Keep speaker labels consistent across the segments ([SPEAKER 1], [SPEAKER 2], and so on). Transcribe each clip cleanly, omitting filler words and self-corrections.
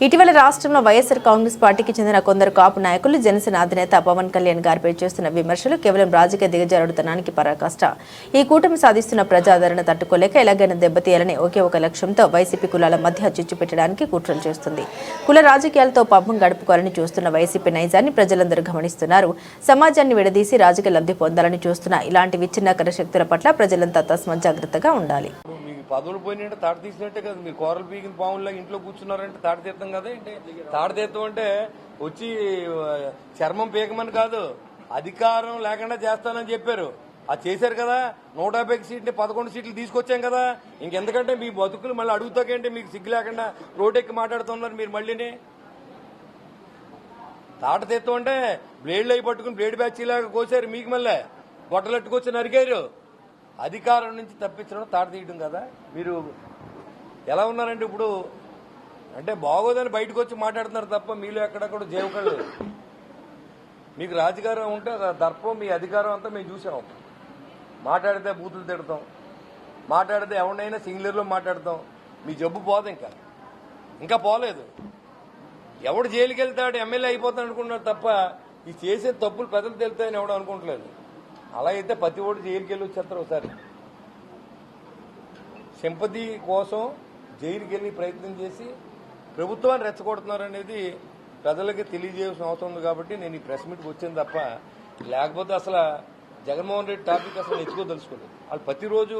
[SPEAKER 1] ఇటీవల రాష్ట్రంలో వైఎస్ఆర్ కాంగ్రెస్ పార్టీకి చెందిన కొందరు కాపు నాయకులు జనసేన అధినేత పవన్ కళ్యాణ్ గారిపై చేస్తున్న విమర్శలు కేవలం రాజకీయ దిగజారుడుతనానికి పరాకాష్ట. ఈ కూటమి సాధిస్తున్న ప్రజాదరణ తట్టుకోలేక ఎలాగైనా దెబ్బతీయాలని ఒకే ఒక లక్ష్యంతో వైసీపీ కులాల మధ్య చిచ్చు పెట్టడానికి కుట్రలు చేస్తుంది. కుల రాజకీయాలతో పబ్బం గడుపుకోవాలని చూస్తున్న వైసీపీ నైజాన్ని ప్రజలందరూ గమనిస్తున్నారు. సమాజాన్ని విడదీసి రాజకీయ లబ్ధి పొందాలని చూస్తున్న ఇలాంటి విచ్ఛిన్నకర శక్తుల పట్ల ప్రజలంతా తస్మాత్ జాగ్రత్తగా ఉండాలి.
[SPEAKER 2] పదవులు పోయినంటే తాడు తీసినట్టే కదా. మీరు కూరలు పీకిన పాముల్లో ఇంట్లో కూర్చున్నారంటే తాడు తీర్థం కదా. ఏంటి తాడు తీర్థం అంటే వచ్చి చర్మం పీకమని కాదు, అధికారం లేకుండా చేస్తానని చెప్పారు. అది చేశారు కదా. 150 సీట్లు 11 సీట్లు తీసుకొచ్చాం కదా. ఇంకెందుకంటే మీ బతుకులు మళ్ళీ అడుగుతాకేంటి? మీకు సిగ్గు లేకుండా రోడ్డెక్కి మాట్లాడుతున్నారు మీరు. మళ్ళీనే తాట తీర్థం అంటే బ్లేడ్లు అయి పట్టుకుని బ్లేడ్ బ్యాచీలాగా కోసారు. మీకు మళ్ళీ గొట్టలెట్టుకొచ్చి నరికారు. అధికారం నుంచి తప్పించడం తాట తీయడం కదా. మీరు ఎలా ఉన్నారంటే ఇప్పుడు అంటే బాగోదని బయటకు వచ్చి మాట్లాడుతున్నారు తప్ప మీలో ఎక్కడెక్కడ జేవకళ్ళు. మీకు రాజకీయం ఉంటే దర్పం, మీ అధికారం అంతా మేము చూసాం. మాట్లాడితే బూతులు తిడతాం, మాట్లాడితే ఎవరినైనా సింగులర్లో మాట్లాడతాం. మీ జబ్బు పోదు, ఇంకా పోలేదు. ఎవడు జైలుకి వెళ్తాడు, ఎమ్మెల్యే అయిపోతాడు అనుకుంటున్నాడు తప్ప ఈ చేసే తప్పులు ప్రజలు తెలుస్తాయని ఎవడు అనుకోవట్లేదు. అలా అయితే ప్రతి ఓటు జైలుకి వెళ్ళి వచ్చేస్తారు. ఒకసారి సింపతి కోసం జైలుకి వెళ్ళి ప్రయత్నం చేసి ప్రభుత్వాన్ని రెచ్చగొడుతున్నారు అనేది ప్రజలకి తెలియజేయాల్సిన అవసరం ఉంది. కాబట్టి నేను ఈ ప్రెస్ మీట్కి వచ్చాను తప్ప లేకపోతే అసలు జగన్మోహన్ రెడ్డి టాపిక్ అసలు తెలుసుకోలేదు. వాళ్ళు ప్రతిరోజు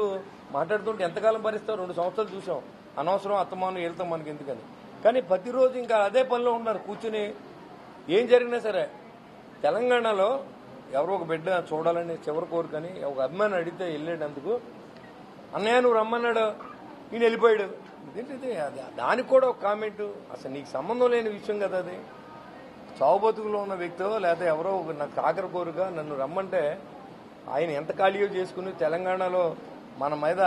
[SPEAKER 2] మాట్లాడుతుంటే ఎంతకాలం భరిస్తారు? 2 సంవత్సరాలు చూసాం. అనవసరం అత్తమానం వెళ్తాం మనకి ఎందుకని. కానీ ప్రతిరోజు ఇంకా అదే పనిలో ఉన్నారు కూర్చుని. ఏం జరిగినా సరే తెలంగాణలో ఎవరో ఒక బిడ్డ చూడాలని చివరి కోరికని ఒక అభిమాని అడిగితే వెళ్ళేటందుకు అన్నయ్య నువ్వు రమ్మన్నాడు, ఈయన వెళ్ళిపోయాడు. ఇదేంటిది? దానికి కూడా ఒక కామెంట్. అసలు నీకు సంబంధం లేని విషయం కదా అది. చావు బతుకులో ఉన్న వ్యక్తో లేకపోతే ఎవరో నాకు కాకర కోరిక నన్ను రమ్మంటే ఆయన ఎంత ఖాళీయో చేసుకుని తెలంగాణలో మన మీద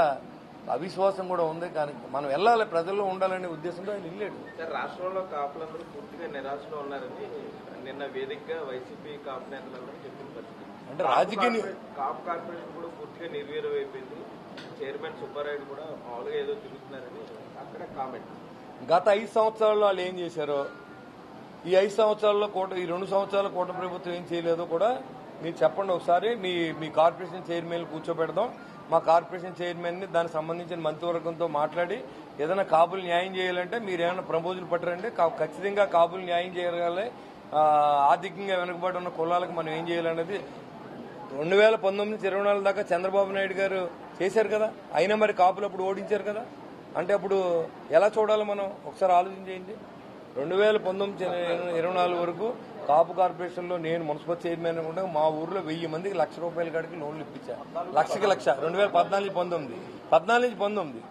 [SPEAKER 2] అవిశ్వాసం కూడా ఉంది. కానీ మనం వెళ్ళాలి, ప్రజల్లో ఉండాలనే ఉద్దేశంతో ఆయన వెళ్ళాడు.
[SPEAKER 3] రాష్ట్రంలో కాపులందరూ పూర్తిగా నిరాశలో ఉన్నారని నిన్న వేదికగా వైసీపీ కాపు నేతలందరూ చెప్పిన పరిస్థితి.
[SPEAKER 2] అంటే రాజకీయ
[SPEAKER 3] కాపు కార్పొరేషన్ కూడా పూర్తిగా నిర్వీర్యం అయిపోయింది. చైర్మన్ సుబ్బారాయుడు కూడా మామూలుగా ఏదో తిరుగుతున్నారని అక్కడ కామెంట్.
[SPEAKER 2] గత 5 సంవత్సరాల్లో వాళ్ళు ఏం చేశారో, ఈ 5 సంవత్సరాల్లో ఈ 2 సంవత్సరాల కూటమి ప్రభుత్వం ఏం చేయలేదో కూడా మీరు చెప్పండి ఒకసారి. మీ కార్పొరేషన్ చైర్మన్ కూర్చోబెడదాం. మా కార్పొరేషన్ చైర్మన్ ని దానికి సంబంధించిన మంత్రివర్గంతో మాట్లాడి ఏదైనా కాపులు న్యాయం చేయాలంటే మీరు ఏమైనా ప్రపోజల్ పట్టరండి. ఖచ్చితంగా కాపులు న్యాయం చేయగలి ఆర్థికంగా వెనుకబడి ఉన్న కులాలకు మనం ఏం చేయాలనేది 2019 నుంచి 24 దాకా చంద్రబాబు నాయుడు గారు చేశారు కదా. అయినా మరి కాపులు అప్పుడు ఓడించారు కదా. అంటే అప్పుడు ఎలా చూడాలి మనం? ఒకసారి ఆలోచన చేయండి. 2019 24 వరకు కాపు కార్పొరేషన్ లో నేను మున్సిపల్ చైర్మన్ కూడా మా ఊర్లో 1000 మందికి ₹1,00,000 కాడికి లోన్లు ఇప్పించాను. 1,00,000 2014 నుంచి 19